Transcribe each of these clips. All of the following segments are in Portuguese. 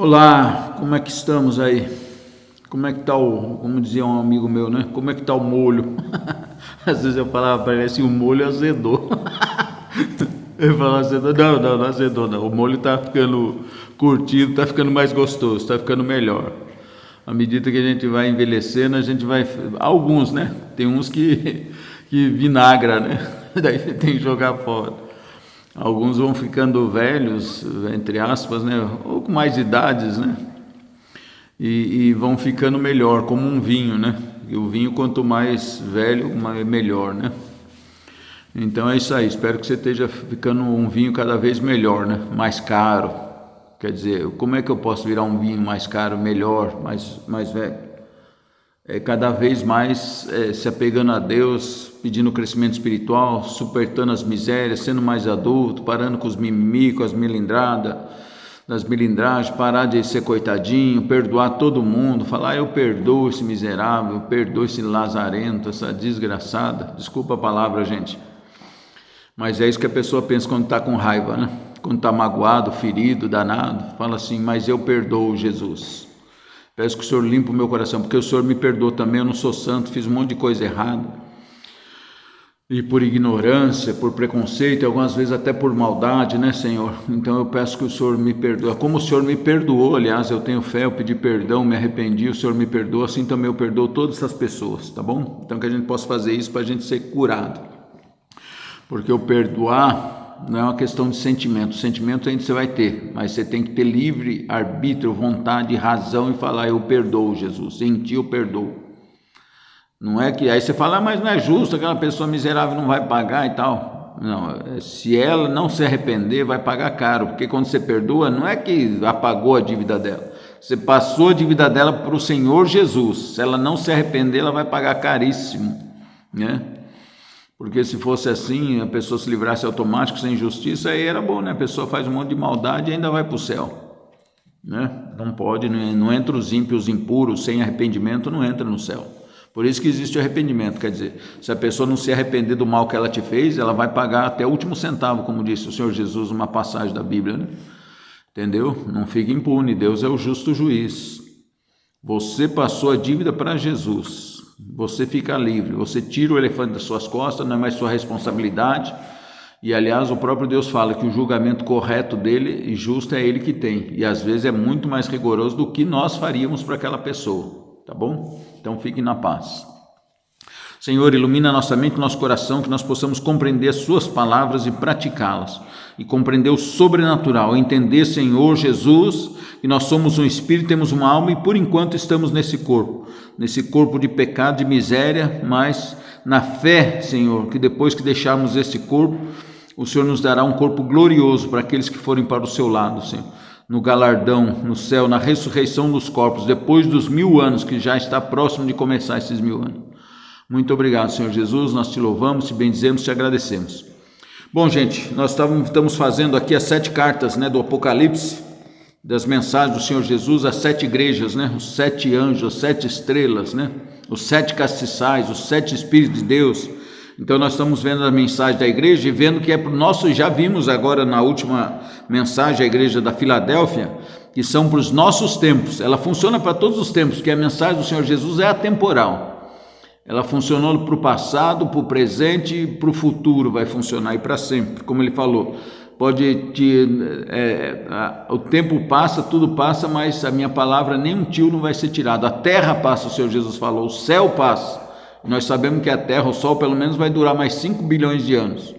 Olá, como é que estamos aí? Como é que tá como dizia um amigo meu, né? Como é que tá o molho? Às vezes eu falava para ele assim, o molho azedou. Ele falava azedou, não azedou não. O molho tá ficando curtido, tá ficando mais gostoso, tá ficando melhor. À medida que a gente vai envelhecendo, a gente vai... Alguns, né? Tem uns que vinagra, né? Daí tem que jogar fora. Alguns vão ficando velhos, entre aspas, né? Ou com mais idades, né? E vão ficando melhor, como um vinho, né? E o vinho, quanto mais velho, melhor, né? Então é isso aí, espero que você esteja ficando um vinho cada vez melhor, né? Mais caro. Quer dizer, como é que eu posso virar um vinho mais caro, melhor, mais velho? Cada vez mais se apegando a Deus, pedindo crescimento espiritual, supertando as misérias, sendo mais adulto, parando com os mimimi, com as milindradas, das milindragens, parar de ser coitadinho, perdoar todo mundo, falar eu perdoo esse miserável, eu perdoo esse lazarento, essa desgraçada, desculpa a palavra, gente, mas é isso que a pessoa pensa quando está com raiva, né? Quando está magoado, ferido, danado, fala assim, mas eu perdoo, Jesus. Peço que o Senhor limpe o meu coração, porque o Senhor me perdoou também, eu não sou santo, fiz um monte de coisa errada. E por ignorância, por preconceito, algumas vezes até por maldade, né, Senhor? Então eu peço que o Senhor me perdoe. Como o Senhor me perdoou, aliás, eu tenho fé, eu pedi perdão, me arrependi, o Senhor me perdoou, assim também eu perdoo todas essas pessoas, tá bom? Então que a gente possa fazer isso para a gente ser curado. Porque o perdoar não é uma questão de sentimento. Sentimento ainda você vai ter, mas você tem que ter livre arbítrio, vontade, razão e falar, eu perdoo, Jesus, em ti eu perdoo. Não é que aí você fala, mas não é justo, aquela pessoa miserável não vai pagar e tal. Não, se ela não se arrepender, vai pagar caro, porque quando você perdoa, não é que apagou a dívida dela. Você passou a dívida dela para o Senhor Jesus. Se ela não se arrepender, ela vai pagar caríssimo, né? Porque se fosse assim, a pessoa se livrasse automático, sem justiça, aí era bom, né? A pessoa faz um monte de maldade e ainda vai para o céu, né? Não pode, não entra os ímpios impuros, sem arrependimento, não entra no céu. Por isso que existe o arrependimento, quer dizer, se a pessoa não se arrepender do mal que ela te fez, ela vai pagar até o último centavo, como disse o Senhor Jesus numa passagem da Bíblia, né? Entendeu? Não fique impune, Deus é o justo juiz. Você passou a dívida para Jesus, você fica livre, você tira o elefante das suas costas, não é mais sua responsabilidade, e aliás o próprio Deus fala que o julgamento correto dele e justo é ele que tem, e às vezes é muito mais rigoroso do que nós faríamos para aquela pessoa, tá bom? Então fiquem na paz. Senhor, ilumina nossa mente e nosso coração, que nós possamos compreender as suas palavras e praticá-las, e compreender o sobrenatural, entender, Senhor Jesus, que nós somos um espírito, temos uma alma e por enquanto estamos nesse corpo de pecado, de miséria, mas na fé, Senhor, que depois que deixarmos esse corpo, o Senhor nos dará um corpo glorioso para aqueles que forem para o seu lado, Senhor, no galardão, no céu, na ressurreição dos corpos, depois dos 1000 anos, que já está próximo de começar esses 1000 anos. Muito obrigado, Senhor Jesus, nós te louvamos, te bendizemos, te agradecemos. Bom, gente, nós estamos fazendo aqui as 7 cartas, né, do Apocalipse, das mensagens do Senhor Jesus às 7 igrejas, né, os 7 anjos, as 7 estrelas, né, os 7 castiçais, os 7 Espíritos de Deus. Então nós estamos vendo a mensagem da igreja e vendo que é para o nosso, já vimos agora na última mensagem a igreja da Filadélfia, que são para os nossos tempos. Ela funciona para todos os tempos, porque a mensagem do Senhor Jesus é atemporal. Ela funcionou para o passado, para o presente e para o futuro, vai funcionar e para sempre, como ele falou. O tempo passa, tudo passa, mas a minha palavra nem um tio não vai ser tirado. A terra passa, o Senhor Jesus falou, o céu passa. Nós sabemos que a terra, o sol pelo menos vai durar mais 5 bilhões de anos.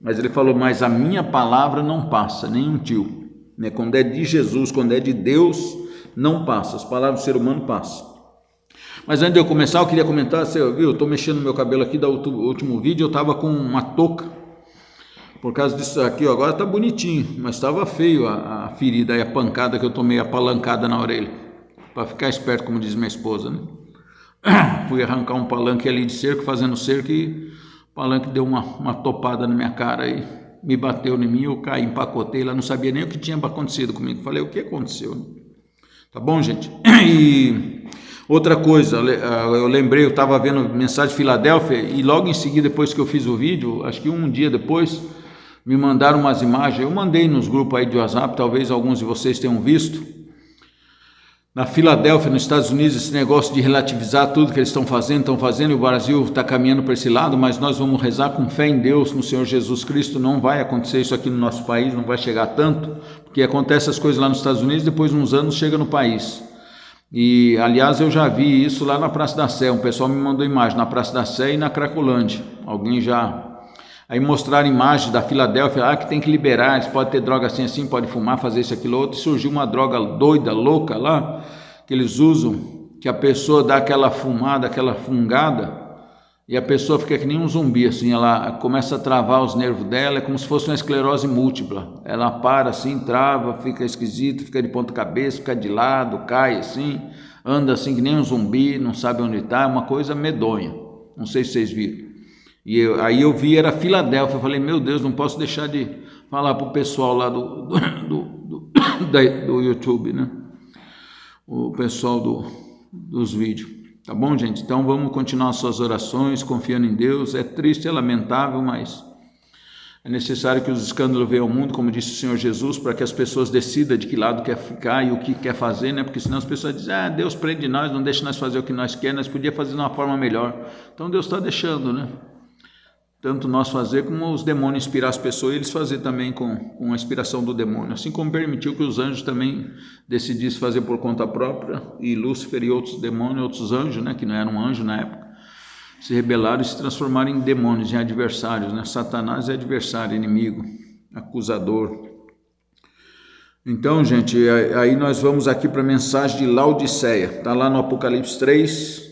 Mas ele falou, mas a minha palavra não passa, nem um tio. Né? Quando é de Jesus, quando é de Deus, não passa. As palavras do ser humano passam. Mas antes de eu começar, eu queria comentar, você viu, eu estou mexendo no meu cabelo aqui, do último vídeo, eu estava com uma touca, por causa disso aqui, ó, agora está bonitinho, mas estava feio a ferida e a pancada que eu tomei, a palancada na orelha, para ficar esperto, como diz minha esposa, né? Fui arrancar um palanque ali de cerco, fazendo cerco, e o palanque deu uma topada na minha cara e me bateu em mim, eu caí, empacotei lá, não sabia nem o que tinha acontecido comigo, falei, o que aconteceu? Tá bom, gente? E outra coisa, eu lembrei, eu estava vendo mensagem de Filadélfia e logo em seguida, depois que eu fiz o vídeo, acho que um dia depois, me mandaram umas imagens, eu mandei nos grupos aí de WhatsApp, talvez alguns de vocês tenham visto, na Filadélfia, nos Estados Unidos, esse negócio de relativizar tudo que eles estão fazendo, e o Brasil está caminhando para esse lado, mas nós vamos rezar com fé em Deus, no Senhor Jesus Cristo. Não vai acontecer isso aqui no nosso país, não vai chegar tanto, porque acontece as coisas lá nos Estados Unidos, depois de uns anos chega no país. E, aliás, eu já vi isso lá na Praça da Sé, um pessoal me mandou imagem, na Praça da Sé e na Cracolândia, alguém já... Aí mostraram imagens da Filadélfia, que tem que liberar, eles podem ter droga assim, pode fumar, fazer isso, aquilo, outro, e surgiu uma droga doida, louca lá, que eles usam, que a pessoa dá aquela fumada, aquela fungada, e a pessoa fica que nem um zumbi, assim, ela começa a travar os nervos dela, é como se fosse uma esclerose múltipla, ela para assim, trava, fica esquisita, fica de ponta cabeça, fica de lado, cai assim, anda assim que nem um zumbi, não sabe onde está, é uma coisa medonha, não sei se vocês viram. E aí eu vi, era Filadélfia, eu falei, meu Deus, não posso deixar de falar para o pessoal lá do YouTube, né? O pessoal dos vídeos. Tá bom, gente? Então vamos continuar as suas orações, confiando em Deus. É triste, é lamentável, mas é necessário que os escândalos venham ao mundo, como disse o Senhor Jesus, para que as pessoas decidam de que lado quer ficar e o que quer fazer, né? Porque senão as pessoas dizem, Deus prende nós, não deixa nós fazer o que nós queremos, nós podíamos fazer de uma forma melhor. Então Deus está deixando, né? Tanto nós fazer como os demônios inspirar as pessoas e eles fazer também com a inspiração do demônio, assim como permitiu que os anjos também decidissem fazer por conta própria, e Lúcifer e outros demônios, outros anjos, né, que não eram anjos na época, se rebelaram e se transformaram em demônios, em adversários, né? Satanás é adversário, inimigo, acusador. Então, gente, aí nós vamos aqui para a mensagem de Laodiceia, está lá no Apocalipse 3,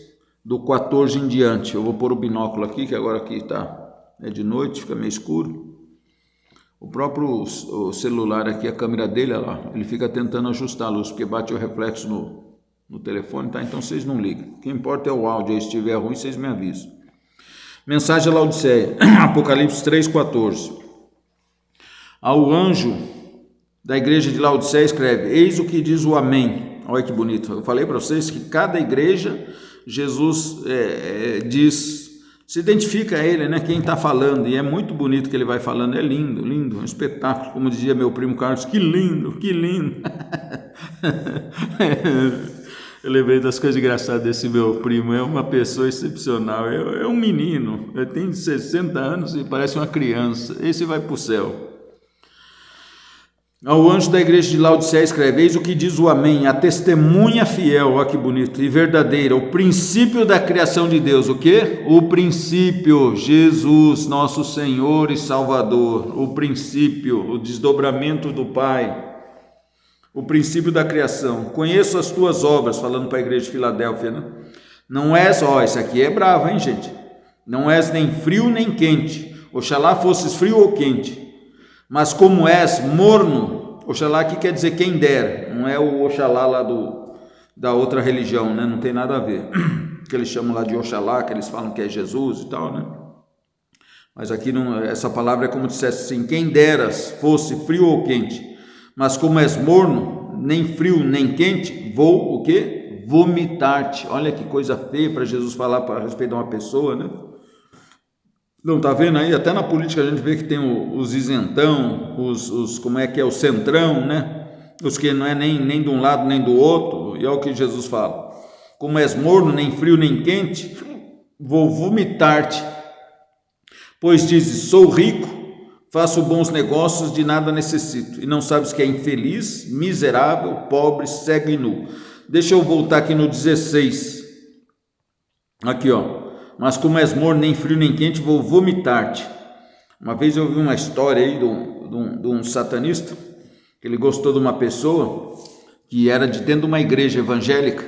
do 14 em diante. Eu vou pôr o binóculo aqui, que agora aqui está... É de noite, fica meio escuro. O próprio o celular aqui, a câmera dele, olha lá, ele fica tentando ajustar a luz, porque bate o reflexo no telefone, tá? Então vocês não ligam. O que importa é o áudio, aí se estiver ruim, vocês me avisam. Mensagem a Laodiceia, Apocalipse 3,14. Ao anjo da igreja de Laodiceia escreve, eis o que diz o Amém. Olha que bonito. Eu falei para vocês que cada igreja, Jesus diz... Se identifica a ele, né? Quem está falando, e é muito bonito que ele vai falando, é lindo, lindo, um espetáculo, como dizia meu primo Carlos, que lindo, que lindo. Eu lembrei das coisas engraçadas desse meu primo, é uma pessoa excepcional, é um menino, ele tem 60 anos e parece uma criança, esse vai para o céu. Ao anjo da igreja de Laodiceia escreve, eis o que diz o Amém, a testemunha fiel, olha que bonito, e verdadeira, o princípio da criação de Deus, o quê? O princípio, Jesus, nosso Senhor e Salvador, o princípio, o desdobramento do Pai, o princípio da criação. Conheço as tuas obras, falando para a igreja de Filadélfia, né? Não és, isso aqui é bravo, hein, gente? Não és nem frio nem quente, oxalá fosses frio ou quente. Mas como és morno, oxalá aqui quer dizer quem dera, não é o oxalá lá da outra religião, né? Não tem nada a ver, que eles chamam lá de oxalá, que eles falam que é Jesus e tal, né? Mas aqui não, essa palavra é como se dissesse assim, quem deras fosse frio ou quente, mas como és morno, nem frio nem quente, vou o quê? Vomitar-te. Olha que coisa feia para Jesus falar para respeito a uma pessoa, né? Não, tá vendo aí? Até na política a gente vê que tem os isentão, como é que é, o centrão, né? Os que não é nem de um lado nem do outro, e é o que Jesus fala. Como és morno, nem frio nem quente, vou vomitar-te. Pois dizes, sou rico, faço bons negócios, de nada necessito, e não sabes que é infeliz, miserável, pobre, cego e nu. Deixa eu voltar aqui no 16. Aqui, ó. Mas como és morno, nem frio nem quente, vou vomitar-te. Uma vez eu vi uma história aí de um satanista, que ele gostou de uma pessoa que era de dentro de uma igreja evangélica,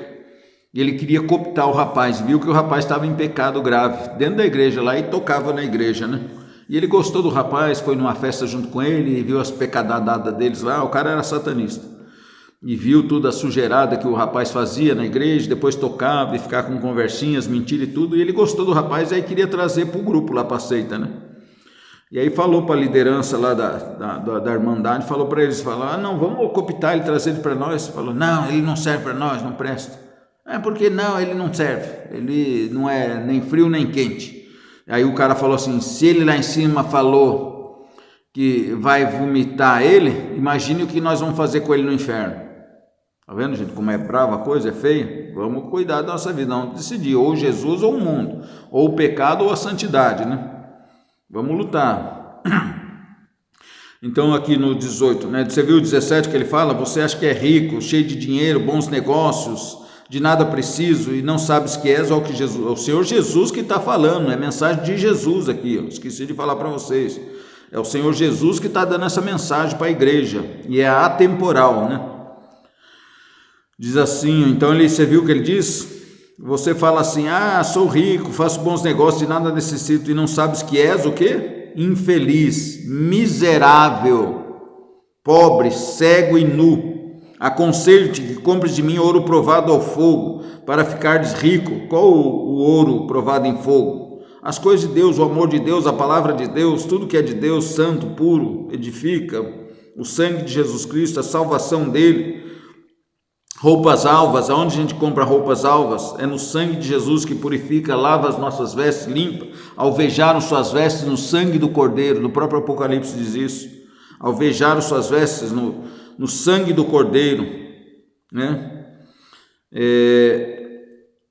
e ele queria cooptar o rapaz, viu que o rapaz estava em pecado grave, dentro da igreja lá, e tocava na igreja, né? E ele gostou do rapaz, foi numa festa junto com ele, e viu as pecadadadas deles lá, o cara era satanista. E viu toda a sujeirada que o rapaz fazia na igreja, depois tocava e ficava com conversinhas, mentira e tudo, e ele gostou do rapaz, aí queria trazer para o grupo lá, para a seita, né? E aí falou para a liderança lá da Irmandade, falou para eles, não, vamos cooptar ele, trazer ele para nós. Falou, não, ele não serve para nós, não presta. Porque não, ele não serve, ele não é nem frio nem quente. Aí o cara falou assim, se ele lá em cima falou que vai vomitar ele, imagine o que nós vamos fazer com ele no inferno. Tá vendo, gente, como é brava a coisa, é feia? Vamos cuidar da nossa vida, não decidir, ou Jesus ou o mundo, ou o pecado ou a santidade, né? Vamos lutar. Então aqui no 18, né? Você viu o 17 que ele fala? Você acha que é rico, cheio de dinheiro, bons negócios, de nada preciso e não sabes que és ou que Jesus, é o Senhor Jesus que está falando, é mensagem de Jesus aqui, ó. Esqueci de falar para vocês. É o Senhor Jesus que está dando essa mensagem para a igreja e é atemporal, né? Diz assim, então você viu o que ele diz? Você fala assim, sou rico, faço bons negócios, de nada necessito, e não sabes que és o quê? Infeliz, miserável, pobre, cego e nu. Aconselho-te que compres de mim ouro provado ao fogo, para ficares rico. Qual o ouro provado em fogo? As coisas de Deus, o amor de Deus, a palavra de Deus, tudo que é de Deus, santo, puro, edifica, o sangue de Jesus Cristo, a salvação dele. Roupas alvas, aonde a gente compra roupas alvas? É no sangue de Jesus que purifica, lava as nossas vestes, limpa. Alvejaram suas vestes no sangue do Cordeiro, no próprio Apocalipse diz isso. Alvejaram suas vestes no sangue do Cordeiro, né?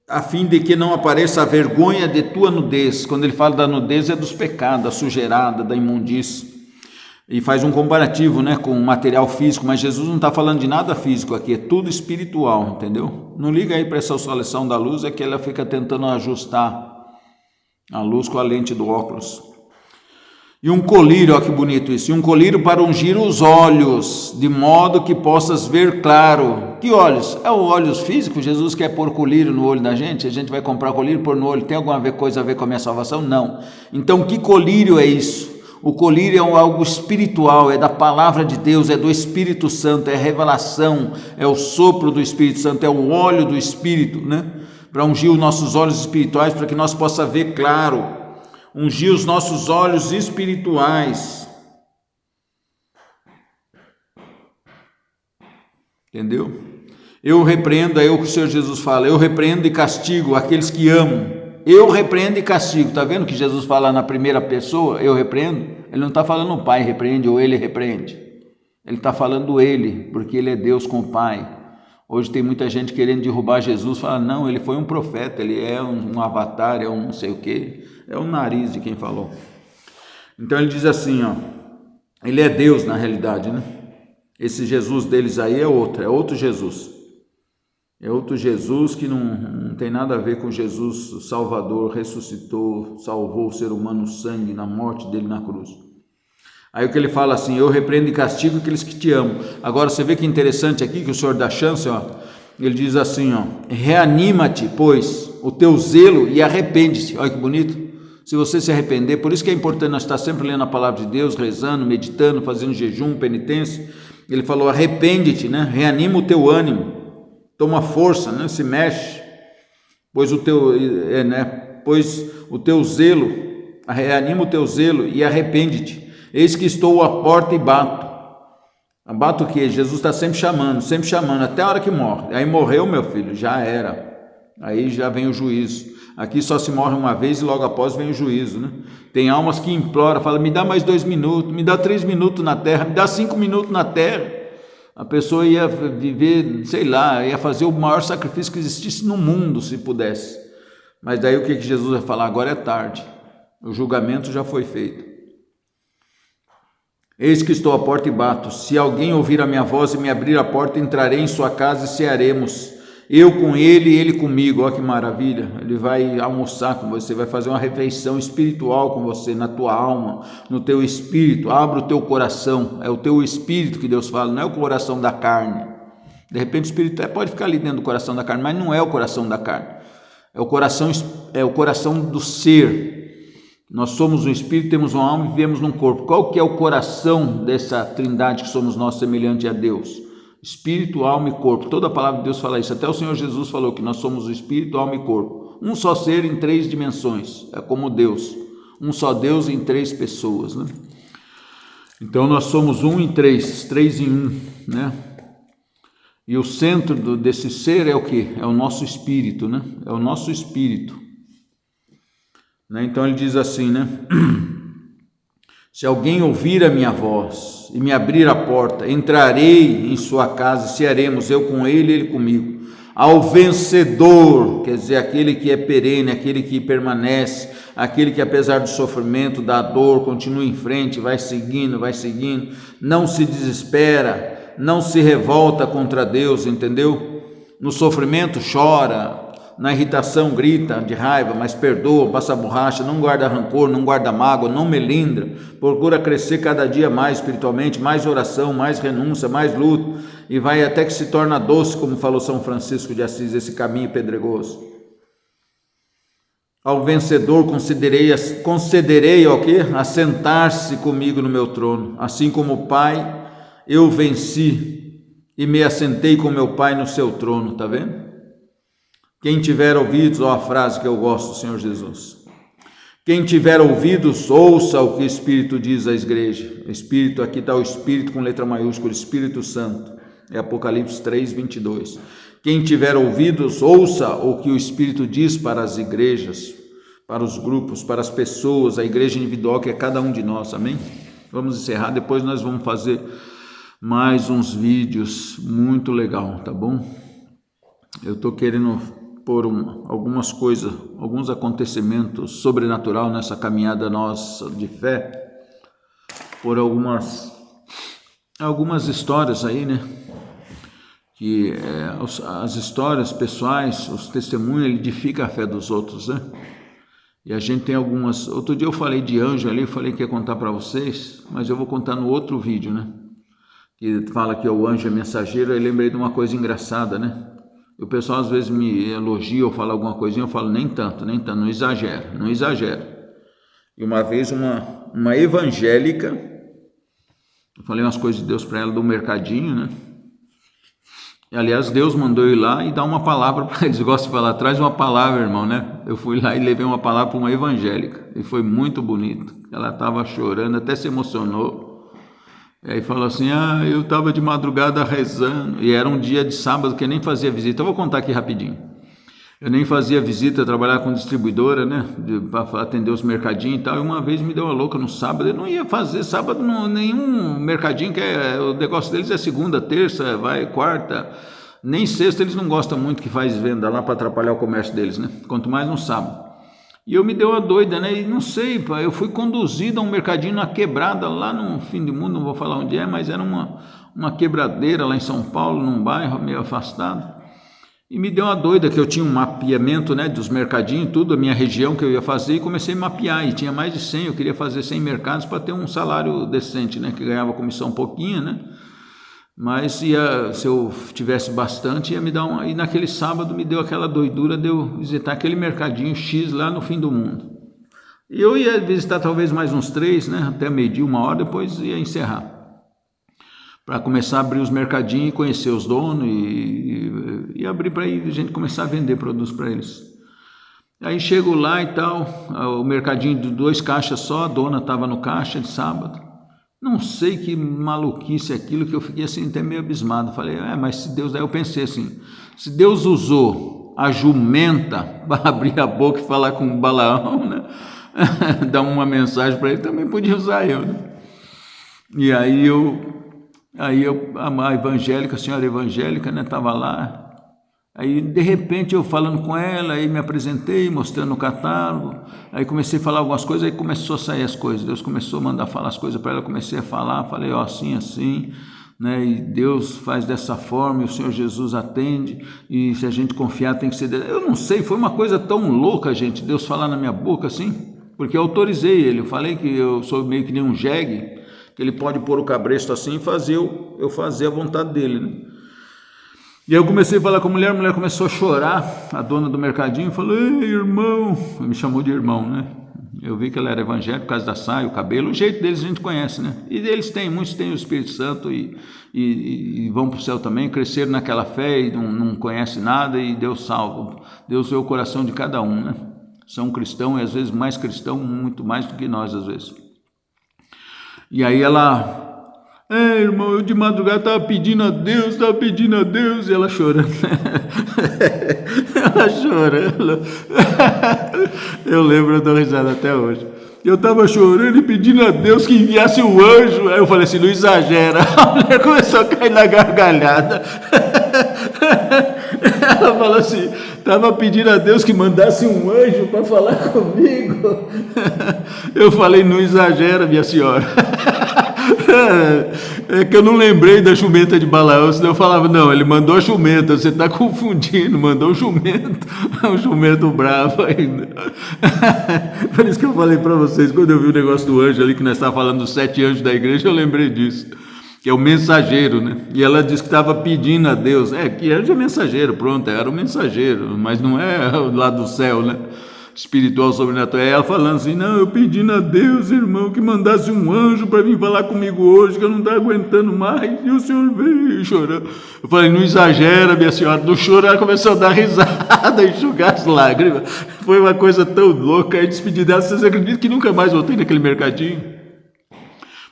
A fim de que não apareça a vergonha de tua nudez. Quando ele fala da nudez é dos pecados, da sujeirada, da imundície. E faz um comparativo, né, com o material físico, mas Jesus não está falando de nada físico aqui, é tudo espiritual, entendeu? Não liga aí para essa oscilação da luz, é que ela fica tentando ajustar a luz com a lente do óculos. E um colírio, olha que bonito isso, e um colírio para ungir os olhos, de modo que possas ver claro. Que olhos? É os olhos físicos? Jesus quer pôr colírio no olho da gente? A gente vai comprar colírio e pôr no olho, tem alguma coisa a ver com a minha salvação? Não. Então que colírio é isso? O colírio é algo espiritual, é da palavra de Deus, é do Espírito Santo, é revelação, é o sopro do Espírito Santo, é o óleo do Espírito, né? Para ungir os nossos olhos espirituais, para que nós possamos ver claro, ungir os nossos olhos espirituais. Entendeu? Eu repreendo, é o que o Senhor Jesus fala, eu repreendo e castigo aqueles que amam. Eu repreendo e castigo, está vendo que Jesus fala na primeira pessoa, eu repreendo? Ele não está falando o Pai repreende ou ele repreende, ele está falando ele, porque ele é Deus com o Pai. Hoje tem muita gente querendo derrubar Jesus, fala, não, ele foi um profeta, ele é um avatar, é um não sei o que, é o nariz de quem falou. Então ele diz assim, ó, ele é Deus na realidade, né? Esse Jesus deles aí é outro Jesus. É outro Jesus que não tem nada a ver com Jesus, o Salvador, ressuscitou, salvou o ser humano no sangue, na morte dele na cruz. Aí o que ele fala assim, eu repreendo e castigo aqueles que te amam. Agora você vê que interessante aqui, que o Senhor dá chance, ó, ele diz assim, ó, reanima-te, pois, o teu zelo e arrepende-se. Olha que bonito. Se você se arrepender, por isso que é importante nós estar sempre lendo a palavra de Deus, rezando, meditando, fazendo jejum, penitência. Ele falou, arrepende-te, né? Reanima o teu ânimo. Toma força, né? Se mexe, pois o teu zelo, reanima o teu zelo e arrepende-te. Eis que estou à porta e bato. Bato o quê? Jesus está sempre chamando, até a hora que morre. Aí morreu, meu filho, já era. Aí já vem o juízo. Aqui só se morre uma vez e logo após vem o juízo, né? Tem almas que imploram, falam, me dá mais 2 minutos, me dá 3 minutos na terra, me dá 5 minutos na terra. A pessoa ia viver, sei lá, ia fazer o maior sacrifício que existisse no mundo, se pudesse. Mas daí o que Jesus vai falar? Agora é tarde, o julgamento já foi feito. Eis que estou à porta e bato, se alguém ouvir a minha voz e me abrir a porta, entrarei em sua casa e cearemos, eu com ele e ele comigo. Olha que maravilha, ele vai almoçar com você, vai fazer uma refeição espiritual com você, na tua alma, no teu espírito. Abra o teu coração, é o teu espírito que Deus fala, não é o coração da carne. De repente o espírito pode ficar ali dentro do coração da carne, mas não é o coração da carne, é o coração do ser. Nós somos um espírito, temos uma alma e vivemos num corpo. Qual que é o coração dessa trindade que somos nós, semelhante a Deus? Espírito, alma e corpo. Toda a palavra de Deus fala isso. Até o Senhor Jesus falou que nós somos o espírito, alma e corpo. Um só ser em 3 dimensões. É como Deus. Um só Deus em 3 pessoas, né? Então nós somos 1 em 3, 3 em 1, né? E o centro desse ser é o quê? É o nosso espírito, né? É o nosso espírito. Né? Então ele diz assim, né? Se alguém ouvir a minha voz e me abrir a porta, entrarei em sua casa e cearemos, eu com ele e ele comigo. Ao vencedor, quer dizer, aquele que é perene, aquele que permanece, aquele que apesar do sofrimento, da dor, continua em frente, vai seguindo, não se desespera, não se revolta contra Deus, entendeu? No sofrimento chora, na irritação grita de raiva, mas perdoa, passa borracha, não guarda rancor, não guarda mágoa, não melindra, procura crescer cada dia mais espiritualmente, mais oração, mais renúncia, mais luto, e vai até que se torna doce, como falou São Francisco de Assis, esse caminho pedregoso. Ao vencedor concederei ao quê? Assentar-se comigo no meu trono, assim como o Pai, eu venci e me assentei com meu Pai no seu trono, tá vendo? Quem tiver ouvidos, ó a frase que eu gosto do Senhor Jesus. Quem tiver ouvidos, ouça o que o Espírito diz às igrejas. Espírito, aqui está o Espírito com letra maiúscula, Espírito Santo. É Apocalipse 3, 22. Quem tiver ouvidos, ouça o que o Espírito diz para as igrejas, para os grupos, para as pessoas, a igreja individual que é cada um de nós, amém? Vamos encerrar, depois nós vamos fazer mais uns vídeos muito legal, tá bom? Eu estou querendo por algumas coisas, alguns acontecimentos sobrenatural nessa caminhada nossa de fé, por algumas histórias aí, né? Que as histórias pessoais, os testemunhos, ele edifica a fé dos outros, né? E a gente tem algumas. Outro dia eu falei de anjo ali, falei que ia contar para vocês, mas eu vou contar no outro vídeo, né? Que fala que o anjo é mensageiro. Eu lembrei de uma coisa engraçada, né? O pessoal às vezes me elogia ou fala alguma coisinha, eu falo nem tanto, não exagera. E uma vez uma evangélica, eu falei umas coisas de Deus para ela do mercadinho, né? E, aliás, Deus mandou eu ir lá e dar uma palavra para eles. Gostam de falar, traz uma palavra, irmão, né? Eu fui lá e levei uma palavra para uma evangélica e foi muito bonito. Ela estava chorando, até se emocionou. E aí falou assim, eu estava de madrugada rezando, e era um dia de sábado que eu nem fazia visita. Eu vou contar aqui rapidinho. Eu nem fazia visita, eu trabalhava com distribuidora, né, para atender os mercadinhos e tal, e uma vez me deu uma louca no sábado. Eu não ia fazer sábado nenhum mercadinho, que o negócio deles é segunda, terça, vai quarta, nem sexta. Eles não gostam muito que faz venda lá para atrapalhar o comércio deles, né, quanto mais no sábado. E eu me dei uma doida, né? E não sei, eu fui conduzido a um mercadinho na quebrada, lá no fim do mundo, não vou falar onde é, mas era uma quebradeira lá em São Paulo, num bairro meio afastado. E me deu uma doida que eu tinha um mapeamento, né, dos mercadinhos, tudo, a minha região que eu ia fazer, e comecei a mapear, e tinha mais de 100, eu queria fazer 100 mercados para ter um salário decente, né, que ganhava comissão pouquinho, né? Mas se eu tivesse bastante, ia me dar uma. E naquele sábado me deu aquela doidura de eu visitar aquele mercadinho X lá no fim do mundo. E eu ia visitar talvez mais uns 3, né? Até meio-dia, 1 hora, depois ia encerrar. Para começar a abrir os mercadinhos e conhecer os donos e abrir para a gente começar a vender produtos para eles. Aí chego lá e tal, o mercadinho de 2 caixas só, a dona estava no caixa de sábado. Não sei que maluquice é aquilo, que eu fiquei assim até meio abismado. Falei, mas se Deus... Aí eu pensei assim, se Deus usou a jumenta para abrir a boca e falar com o Balaão, né? Dar uma mensagem para ele, também podia usar eu, né? E aí a evangélica, a senhora evangélica, né, estava lá. Aí, de repente, eu falando com ela, aí me apresentei, mostrando o catálogo, aí comecei a falar algumas coisas, aí começou a sair as coisas, Deus começou a mandar falar as coisas para ela, comecei a falar, falei, assim, né, e Deus faz dessa forma, e o Senhor Jesus atende, e se a gente confiar tem que ser... Eu não sei, foi uma coisa tão louca, gente, Deus falar na minha boca assim, porque eu autorizei ele, eu falei que eu sou meio que nem um jegue, que ele pode pôr o cabresto assim e fazer eu fazer a vontade dele, né? E aí eu comecei a falar com a mulher começou a chorar, a dona do mercadinho, falou, ei, irmão, me chamou de irmão, né? Eu vi que ela era evangélica por causa da saia, o cabelo, o jeito deles a gente conhece, né? E muitos têm o Espírito Santo e vão para o céu também, cresceram naquela fé e não conhecem nada, e Deus salva, Deus vê o coração de cada um, né? São cristãos e às vezes mais cristão, muito mais do que nós às vezes. E aí ela... irmão, eu de madrugada estava pedindo a Deus, e ela chorando. Ela chorando. Eu lembro, eu dou risada até hoje. Eu estava chorando e pedindo a Deus que enviasse o anjo. Aí eu falei assim, não exagera. A mulher começou a cair na gargalhada. Ela falou assim, estava pedindo a Deus que mandasse um anjo para falar comigo. Eu falei, não exagera, minha senhora. É que eu não lembrei da jumenta de Balaão, senão eu falava, não, ele mandou a jumenta, você está confundindo, mandou o jumento, um jumento bravo ainda. Por isso que eu falei para vocês, quando eu vi o negócio do anjo ali, que nós estávamos falando dos 7 anjos da igreja, eu lembrei disso, que é o mensageiro, né? E ela disse que estava pedindo a Deus, que anjo é mensageiro, pronto, era o mensageiro, mas não é lá do céu, né? Espiritual, sobrenatural. Ela falando assim, não, eu pedindo a Deus, irmão, que mandasse um anjo para vir falar comigo hoje, que eu não estou aguentando mais, e o senhor veio chorando. Eu falei, não exagera, minha senhora, do choro. Ela começou a dar risada, enxugar as lágrimas. Foi uma coisa tão louca. Aí despedi dela. Vocês acreditam que nunca mais voltei naquele mercadinho?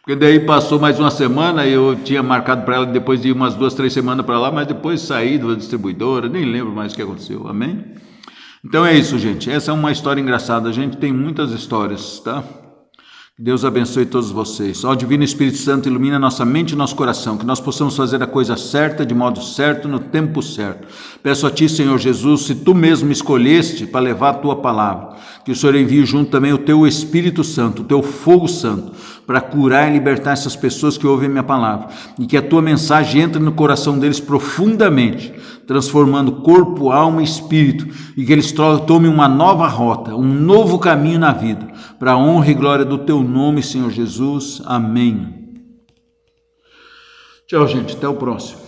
Porque daí passou mais uma semana, eu tinha marcado para ela depois de ir umas 2, 3 semanas para lá, mas depois saí da distribuidora, nem lembro mais o que aconteceu, amém? Então é isso, gente, essa é uma história engraçada, a gente tem muitas histórias, tá? Deus abençoe todos vocês. Ó Divino Espírito Santo, ilumina nossa mente e nosso coração, que nós possamos fazer a coisa certa, de modo certo, no tempo certo. Peço a Ti, Senhor Jesus, se Tu mesmo me escolheste para levar a Tua palavra, que o Senhor envie junto também o Teu Espírito Santo, o Teu fogo santo, para curar e libertar essas pessoas que ouvem a minha palavra, e que a Tua mensagem entre no coração deles profundamente, transformando corpo, alma e espírito, e que eles tomem uma nova rota, um novo caminho na vida, para a honra e glória do Teu nome, Senhor Jesus. Amém. Tchau, gente. Até o próximo.